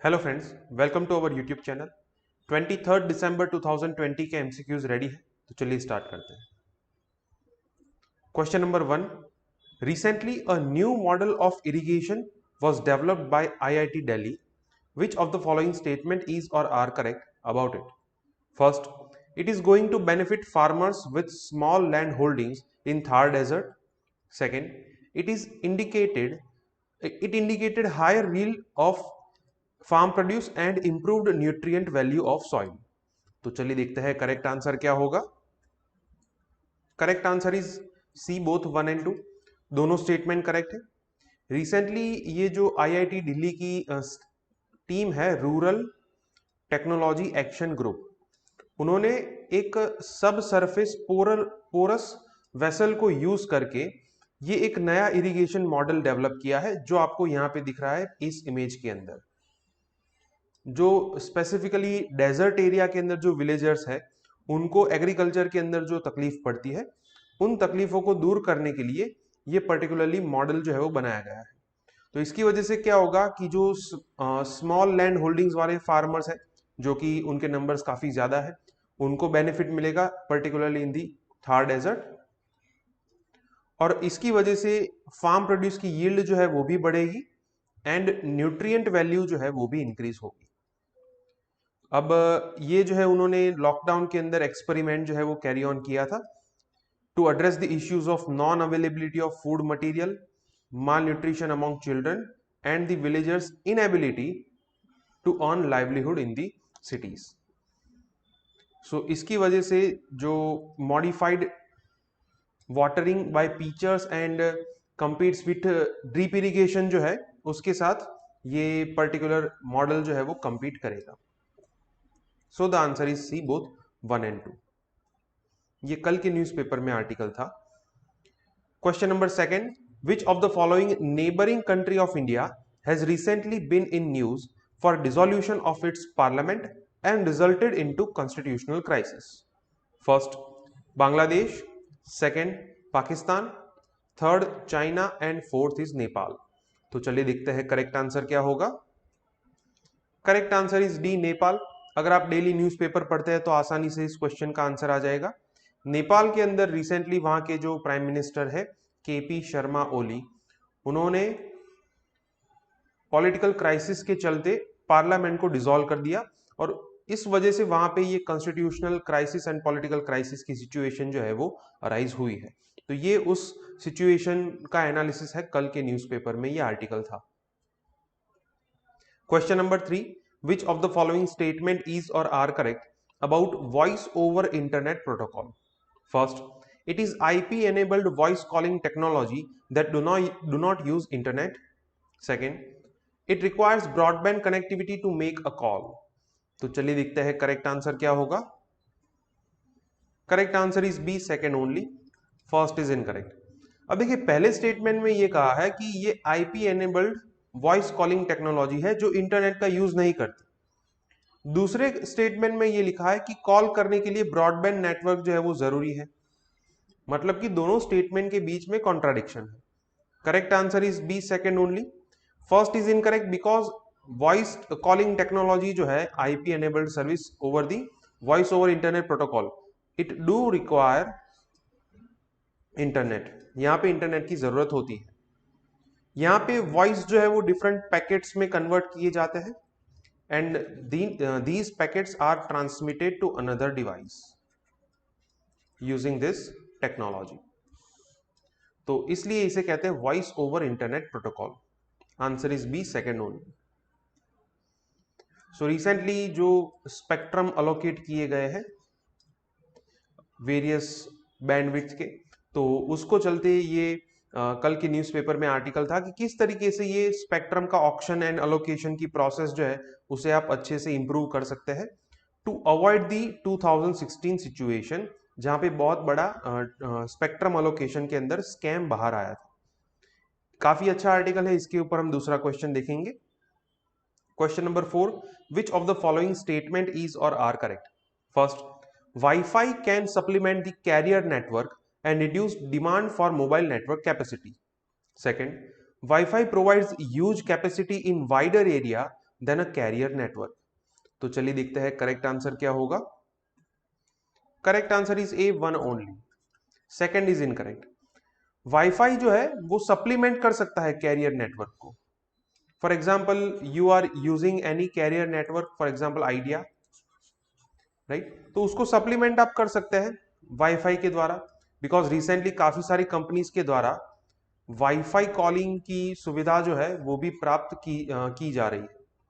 Hello friends, welcome to our YouTube channel. 23 दिसंबर 2020 के MCQs ready है, तो चलिए स्टार्ट करते हैं। Question number 1। Recently a new model of irrigation was developed by IIT Delhi. Which of the following statement is or are correct about it? First, it is going to benefit farmers with small land holdings in Thar Desert. Second, it indicated higher yield of farm produce and improved nutrient value of soil. तो चलिए देखते हैं correct answer क्या होगा। Correct answer is C, both 1 and 2। दोनों statement correct है। Recently ये जो आईआईटी दिल्ली की टीम है, रूरल टेक्नोलॉजी एक्शन ग्रुप, उन्होंने एक सब सरफेस पोरस वेसल को यूज करके ये एक नया इरिगेशन मॉडल डेवलप किया है, जो आपको यहाँ पे दिख रहा है इस इमेज के अंदर। जो स्पेसिफिकली डेजर्ट एरिया के अंदर जो विलेजर्स है, उनको एग्रीकल्चर के अंदर जो तकलीफ पड़ती है, उन तकलीफों को दूर करने के लिए ये पर्टिकुलरली मॉडल जो है वो बनाया गया है। तो इसकी वजह से क्या होगा कि जो स्मॉल लैंड होल्डिंग्स वाले फार्मर्स हैं, जो कि उनके नंबर्स काफी ज्यादा है, उनको बेनिफिट मिलेगा particularly in the Thar desert. और इसकी वजह से फार्म प्रोड्यूस की यील्ड जो है वो भी बढ़ेगी एंड न्यूट्रिएंट वैल्यू जो है वो भी इंक्रीज होगी। अब ये जो है उन्होंने लॉकडाउन के अंदर एक्सपेरिमेंट जो है वो कैरी ऑन किया था to address the issues of non availability of food material, malnutrition among children and the villagers inability to earn livelihood in the cities. So इसकी वजह से जो modified watering by pitchers and competes with drip irrigation जो है, उसके साथ ये particular model जो है वो कंपीट करेगा। So the answer is C, both 1 and 2। ये कल के न्यूज़पेपर में आर्टिकल था। Question number 2। Which of the following neighbouring country of India has recently been in news for dissolution of its parliament and resulted into constitutional crisis? First, Bangladesh. Second, Pakistan. Third, China and fourth is Nepal. तो चलिए देखते हैं correct answer क्या होगा। Correct answer is D, Nepal. अगर आप daily newspaper पढ़ते हैं तो आसानी से इस क्वेश्चन का आंसर आ जाएगा। नेपाल के अंदर रिसेंटली वहां के जो प्राइम मिनिस्टर है केपी शर्मा ओली, उन्होंने पॉलिटिकल क्राइसिस के चलते पार्लियामेंट को डिसॉल्व कर दिया, और इस वजह से वहां पे ये constitutional crisis and political crisis की सिचुएशन जो है वो अराइज हुई है। तो ये उस सिचुएशन का एनालिसिस है, कल के न्यूज़पेपर में ये आर्टिकल था। Question number 3। Which of the following statement is or are correct about voice over internet protocol? First, it is IP enabled voice calling technology that do not use internet. Second, it requires broadband connectivity to make a call. तो चलिए देखते हैं correct answer क्या होगा। Correct answer is B, second only. First is incorrect. अब देखिए, पहले statement में ये कहा है कि ये IP enabled voice calling technology है जो इंटरनेट का यूज नहीं करती। दूसरे स्टेटमेंट में ये लिखा है कि कॉल करने के लिए ब्रॉडबैंड नेटवर्क जो है वो जरूरी है। मतलब कि दोनों स्टेटमेंट के बीच में कॉन्ट्राडिक्शन है। Correct answer is B, second only. First is incorrect because voice calling technology जो है IP enabled service over the voice over internet protocol, it do require internet. यहां पे इंटरनेट की जरूरत होती है। यहाँ पे वॉइस जो है वो डिफरेंट पैकेट्स में कन्वर्ट किए जाते हैं and these packets are transmitted to another device using this technology. तो इसलिए इसे कहते हैं voice over internet protocol. Answer is B, second only. So recently जो स्पेक्ट्रम अलोकेट किए गए हैं वेरियस बैंडविड्थ के, तो उसको चलते ये कल के न्यूज़पेपर में आर्टिकल था कि किस तरीके से ये स्पेक्ट्रम का ऑक्शन एंड अलोकेशन की प्रोसेस जो है उसे आप अच्छे से इंप्रूव कर सकते हैं टू अवॉइड दी 2016 सिचुएशन, जहां पे बहुत बड़ा स्पेक्ट्रम अलोकेशन के अंदर स्कैम बाहर आया था। काफी अच्छा आर्टिकल है, इसके ऊपर हम दूसरा क्वेश्चन देखेंगे। Question number 4। Which of the following statement is or are correct? First, Wi-Fi can supplement the carrier network and reduce demand for mobile network capacity. Second, Wi-Fi provides huge capacity in wider area than a carrier network. तो चलिए देखते हैं correct answer क्या होगा। Correct answer is A, one only. Second is incorrect. Wifi जो है वो supplement कर सकता है कैरियर नेटवर्क को। For example you are using any carrier network, for example Idea, right, तो उसको सप्लीमेंट आप कर सकते हैं वाईफाई के द्वारा, बिकॉज रिसेंटली काफी सारी कंपनीज के द्वारा वाईफाई कॉलिंग की सुविधा जो है वो भी प्राप्त की जा रही है,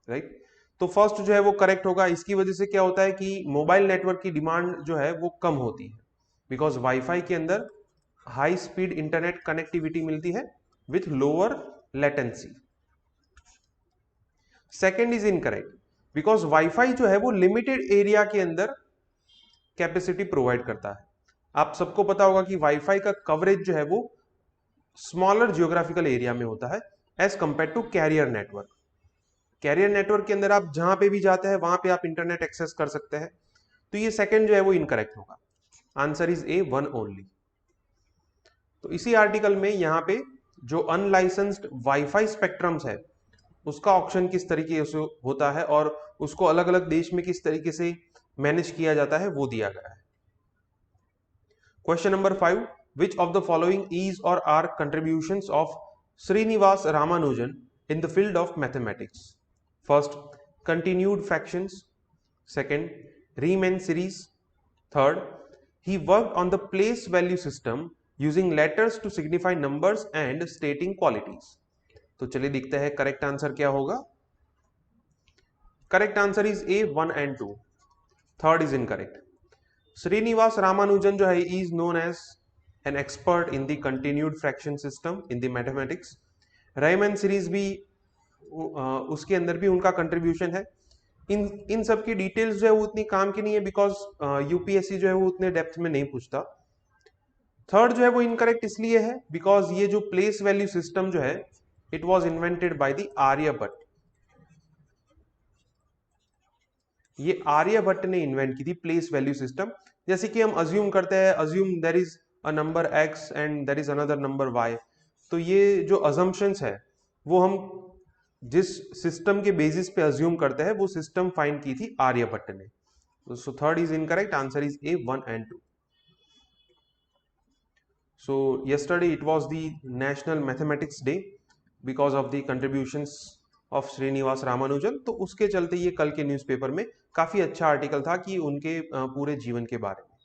राइट। तो फर्स्ट जो है वो करेक्ट होगा। इसकी वजह से क्या होता है कि मोबाइल नेटवर्क की डिमांड जो है वो कम होती है, बिकॉज वाईफाई के अंदर हाई स्पीड इंटरनेट कनेक्टिविटी मिलती है with lower latency. Second is incorrect, because wifi जो है वो लिमिटेड एरिया के अंदर कैपेसिटी प्रोवाइड करता है। आप सबको पता होगा कि वाईफाई का कवरेज जो है वो स्मॉलर जियोग्राफिकल एरिया में होता है as compare to carrier network. Carrier network के अंदर आप जहां पे भी जाते हैं वहां पे आप इंटरनेट एक्सेस कर सकते हैं। तो ये सेकंड जो है वो इनकरेक्ट होगा। Answer is A, one only. तो इसी आर्टिकल में यहाँ पे जो अनलाइसेंस्ड वाईफाई स्पेक्ट्रम्स है उसका ऑक्शन किस तरीके से होता है और उसको अलग अलग देश में किस तरीके से मैनेज किया जाता है वो दिया गया है। Question number 5, which of the following is or are contributions of Srinivas Ramanujan in the field of mathematics? First, continued fractions. Second, Riemann series. Third, he worked on the place value system using letters to signify numbers and stating qualities. तो चलिए देखते हैं correct answer क्या होगा। Correct answer is A, 1 and 2। Third is incorrect. Srinivasa Ramanujan जो है is known as an expert in the continued fraction system in the mathematics. Riemann series भी उसके अंदर भी उनका कंट्रीब्यूशन है। इन सब की डिटेल्स जो है वो उतनी काम की नहीं है, बिकॉज यूपीएससी जो है वो उतने डेप्थ में नहीं पूछता। थर्ड जो है वो इनकरेक्ट इसलिए है बिकॉज ये जो प्लेस वैल्यू सिस्टम जो है it was invented by the Aryabhata. ये आर्यभट्ट ने इन्वेंट की थी प्लेस वैल्यू सिस्टम। जैसे कि हम अज्यूम करते हैं, assume there is a number x and there is another number y. तो ये जो अजम्पशंस है वो हम जिस सिस्टम के बेसिस पे अज्यूम करते हैं वो सिस्टम फाइंड की थी आर्यभट्ट ने। So third is incorrect. Answer is A, 1 and 2। So yesterday it was the National Mathematics Day because of the contributions of Srinivas Ramanujan। तो उसके चलते ये कल के न्यूज़पेपर में काफी अच्छा आर्टिकल था कि उनके पूरे जीवन के बारे में।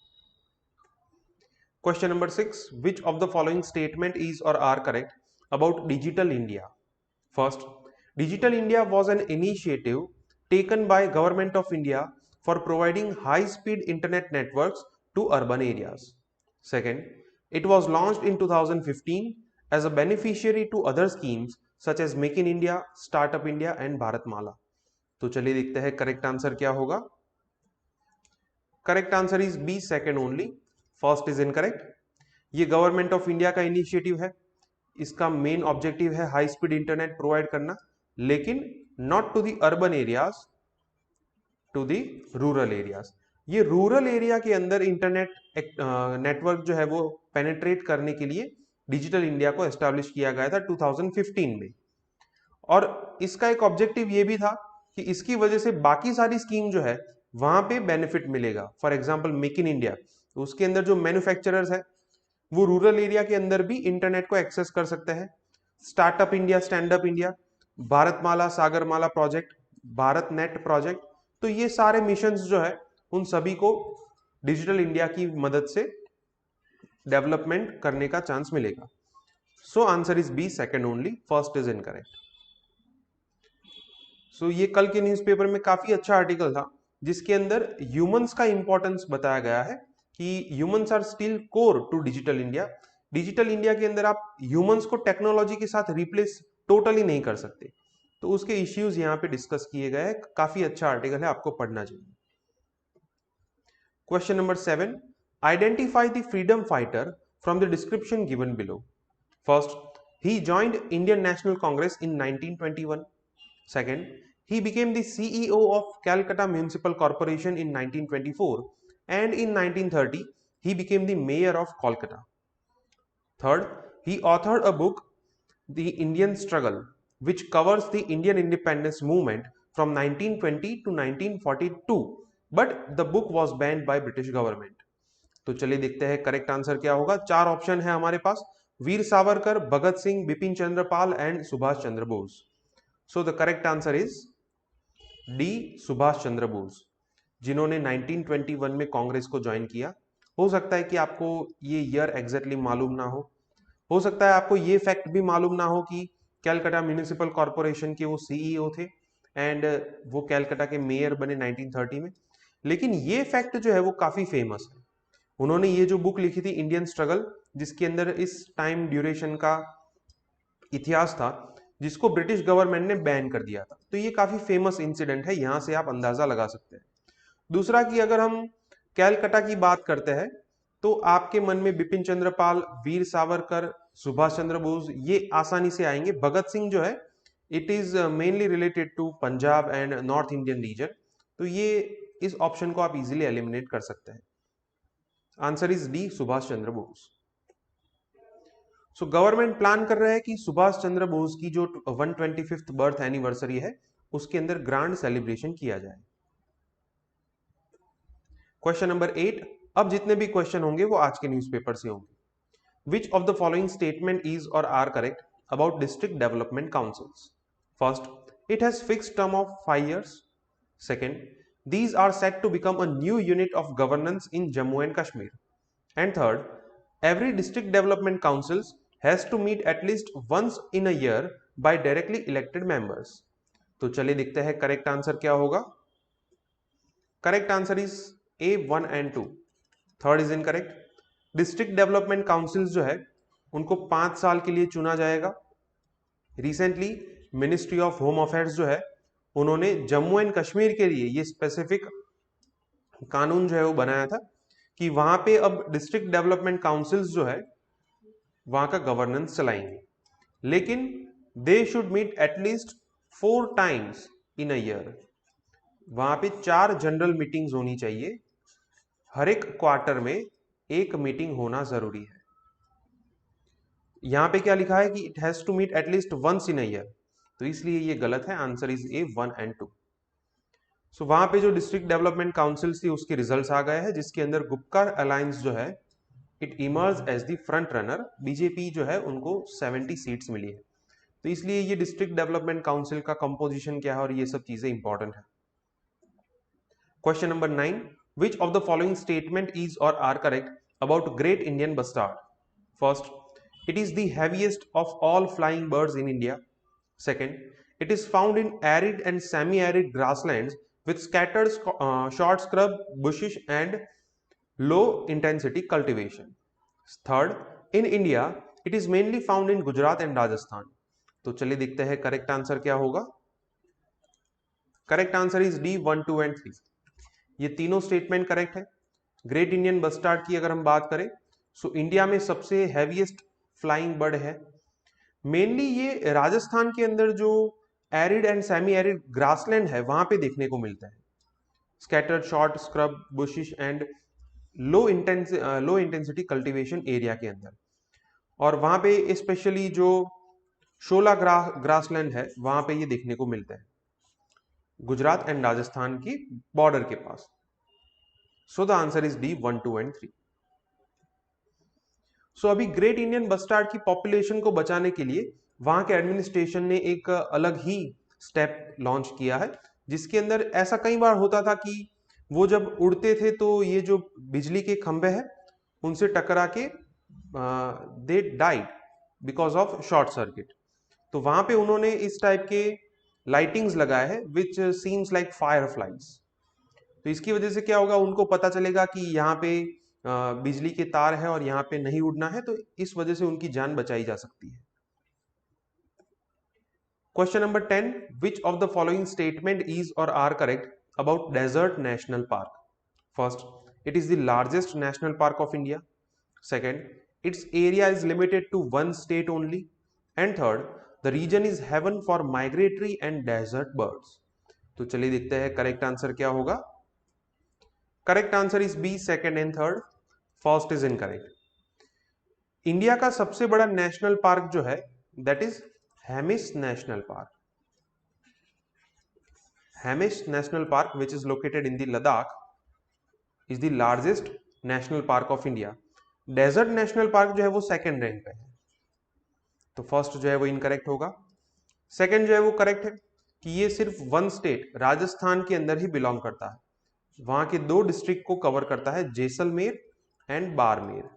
Question number 6, which of the following statement is or are correct about Digital India? First, Digital India was an initiative taken by Government of India for providing high-speed internet networks to urban areas. Second, it was launched in 2015 as a beneficiary to other schemes such as Make in India, Startup India and Bharatmala। तो चलिए देखते हैं correct answer क्या होगा। Correct answer is B, second only. First is incorrect. ये government of India का initiative है। इसका मेन ऑब्जेक्टिव है हाई स्पीड इंटरनेट प्रोवाइड करना, लेकिन not to the urban areas, to the rural areas. ये रूरल एरिया के अंदर इंटरनेट नेटवर्क जो है वो पेनेट्रेट करने के लिए डिजिटल इंडिया को एस्टैब्लिश किया गया था 2015 में। और इसका एक ऑब्जेक्टिव ये भी था कि इसकी वजह से बाकी सारी स्कीम जो है वहां पे बेनिफिट मिलेगा। For example make in India, तो उसके अंदर जो मैन्युफैक्चरर्स है वो रूरल एरिया के अंदर भी इंटरनेट को एक्सेस कर सकते हैं। Startup India, stand up India, Bharatmala, Sagarmala project, Bharat net project, तो ये सारे मिशंस जो है उन सभी को डिजिटल इंडिया की मदद से डेवलपमेंट करने का चांस मिलेगा। So answer is B, second only. First is incorrect. So ये कल के न्यूज़पेपर में काफी अच्छा आर्टिकल था जिसके अंदर ह्यूमंस का इंपॉर्टेंस बताया गया है कि humans are still core to digital India. Digital India के अंदर आप ह्यूमंस को टेक्नोलॉजी के साथ रिप्लेस टोटली नहीं कर सकते। तो उसके इश्यूज यहाँ पे डिस्कस किए गए हैं। काफी अच्छा आर्टिकल है, आपको पढ़ना चाहिए। Question number 7, identify the freedom fighter from the description given below. First, he joined Indian National Congress in 1921. Second, he became the CEO of Calcutta Municipal Corporation in 1924 and in 1930 he became the mayor of Kolkata. Third, he authored a book, The Indian Struggle, which covers the Indian independence movement from 1920 to 1942, but the book was banned by British government. तो चलिए देखते हैं correct answer क्या होगा। चार option है हमारे पास, Veer Savarkar, Bhagat Singh, Bipin Chandra Pal and Subhash Chandra Bose. So the correct answer is D, Subhash Chandra Bose, जिन्होंने 1921 में कांग्रेस को ज्वाइन किया। हो सकता है कि आपको ये ईयर एग्जैक्टली मालूम ना हो सकता है आपको ये फैक्ट भी मालूम ना हो कि कैलकाटा म्यूनिसिपल कॉर्पोरेशन के वो सीईओ थे एंड वो कैलकाटा के मेयर बने 1930 में। लेकिन ये फैक्ट जो है वो काफी फेमस है। उन्होंने ये जो बुक लिखी थी इंडियन स्ट्रगल, जिसके अंदर इस टाइम ड्यूरेशन का इतिहास था, जिसको ब्रिटिश गवर्नमेंट ने बैन कर दिया था। तो ये काफी फेमस इंसिडेंट है, यहां से आप अंदाजा लगा सकते हैं। दूसरा कि अगर हम कैलकाटा की बात करते हैं तो आपके मन में बिपिन चंद्र पाल, वीर सावरकर, सुभाष चंद्र बोस ये आसानी से आएंगे। भगत सिंह जो है it is mainly related to Punjab and north Indian region, तो ये इस ऑप्शन को आप इजीली एलिमिनेट कर सकते हैं। Answer is D, Subhash Chandra Bose. So government plan कर रहा है कि सुभाष चंद्र बोस की जो 125th बर्थ एनिवर्सरी है उसके अंदर ग्रांड सेलिब्रेशन किया जाए। क्वेश्चन नंबर 8, अब जितने भी क्वेश्चन होंगे वो आज के न्यूज़पेपर से होंगे। Which of the following statement is or are correct about district development councils? First, it has fixed term of 5 years. Second, these are set to become a new unit of governance in Jammu and Kashmir. And third, every district development councils has to meet at least once in a year by directly elected members. तो चलिए देखते हैं correct answer क्या होगा। Correct answer is A 1 and 2, third is incorrect. District development council जो है उनको 5 साल के लिए चुना जाएगा। Recently ministry of home affairs जो है उन्होंने जम्मू एंड कश्मीर के लिए ये स्पेसिफिक कानून जो है वो बनाया था कि वहां पे अब डिस्ट्रिक्ट डेवलपमेंट काउंसिल्स जो है वहां का गवर्नेंस चलाएंगे, लेकिन they should meet at least 4 times in a year. वहां पे 4 जनरल मीटिंग्स होनी चाहिए, हर एक क्वार्टर में एक मीटिंग होना जरूरी है। यहां पे क्या लिखा है कि it has to meet at least once in a year, तो इसलिए ये गलत है। Answer is A 1 and 2। So वहां पे जो डिस्ट्रिक्ट डेवलपमेंट काउंसिल थी उसके रिजल्ट्स आ गए हैं, जिसके अंदर गुपकार अलायंस जो है it emerge as the front runner. BJP जो है उनको 70 सीट्स मिली है, तो इसलिए ये डिस्ट्रिक्ट डेवलपमेंट काउंसिल का कंपोजिशन क्या है और ये सब चीजें इंपॉर्टेंट है। Question number 9, which of the following statement is or are correct about Great Indian Bustard? First, it is the heaviest of all flying birds in India. Second, it is found in arid and semi-arid grasslands with scattered short scrub, bushes and low intensity cultivation. Third, in India, it is mainly found in Gujarat and Rajasthan. तो चलिए देखते हैं correct answer क्या होगा। Correct answer is D 1, 2 and 3। ये तीनों statement correct है। Great Indian bustard की अगर हम बात करें सो इंडिया में सबसे हैवीएस्ट फ्लाइंग बर्ड है। मेनली ये राजस्थान के अंदर जो arid and semi arid grassland है वहां पे देखने को मिलता है, scattered short scrub bushes and low intensity cultivation area के अंदर। और वहां पे स्पेशली जो शोला ग्रासलैंड है वहां पे ये देखने को मिलता है, गुजरात एंड राजस्थान की बॉर्डर के पास। So the answer is D 1, 2 and 3। So अभी ग्रेट इंडियन बस्टार्ड की पॉपुलेशन को बचाने के लिए वहां के एडमिनिस्ट्रेशन ने एक अलग ही स्टेप लॉन्च किया है, जिसके अंदर ऐसा कई बार होता था कि वो जब उड़ते थे तो ये जो बिजली के खंभे हैं उनसे टकरा के they died because of short circuit. तो वहां पे उन्होंने इस टाइप के लाइटिंग्स लगाए हैं विच सीम्स लाइक फायरफ्लाइज। तो इसकी वजह से क्या होगा, उनको पता चलेगा कि यहाँ पे बिजली के तार है और यहाँ पे नहीं उड़ना है, तो इस वजह से उनकी जान बचाई जा सकती है। Question number 10, which of the following statement is or are correct about desert national park? First, it is the largest national park of India. Second, its area is limited to 1 state only. And third, the region is haven for migratory and desert birds. तो चलिए देखते हैं correct answer क्या होगा। Correct answer is B, second and third. First is incorrect. India का सबसे बड़ा national park जो है that is Hemis national park. Hemis national park which is located in the Ladakh is the largest national park of India. Desert national park जो है वो second rank पे है, तो फर्स्ट जो है वो इनकरेक्ट होगा। सेकंड जो है वो करेक्ट है कि ये सिर्फ वन स्टेट राजस्थान के अंदर ही बिलोंग करता है, वहां के 2 डिस्ट्रिक्ट को कवर करता है, Jaisalmer and Barmer.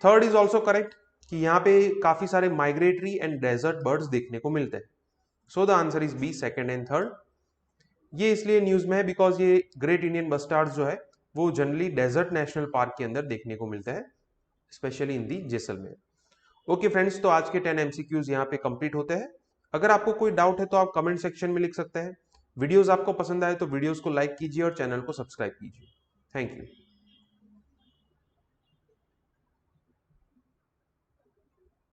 Third is also correct कि यहाँ पे काफी सारे माइग्रेटरी एंड डेजर्ट बर्ड्स देखने को मिलते हैं। So the answer is B, second and third. ये इसलिए न्यूज में है बिकॉज ये ग्रेट इंडियन बस्टार्ड जो है वो जनरली डेजर्ट नेशनल पार्क के अंदर देखने को मिलते हैं, specially in the Jaisalmer. Okay friends, तो आज के 10 एमसीक्यूज यहाँ पे कंप्लीट होते हैं। अगर आपको कोई डाउट है तो आप कमेंट सेक्शन में लिख सकते हैं। वीडियोस आपको पसंद आए तो वीडियोस को लाइक कीजिए और चैनल को सब्सक्राइब कीजिए। Thank you.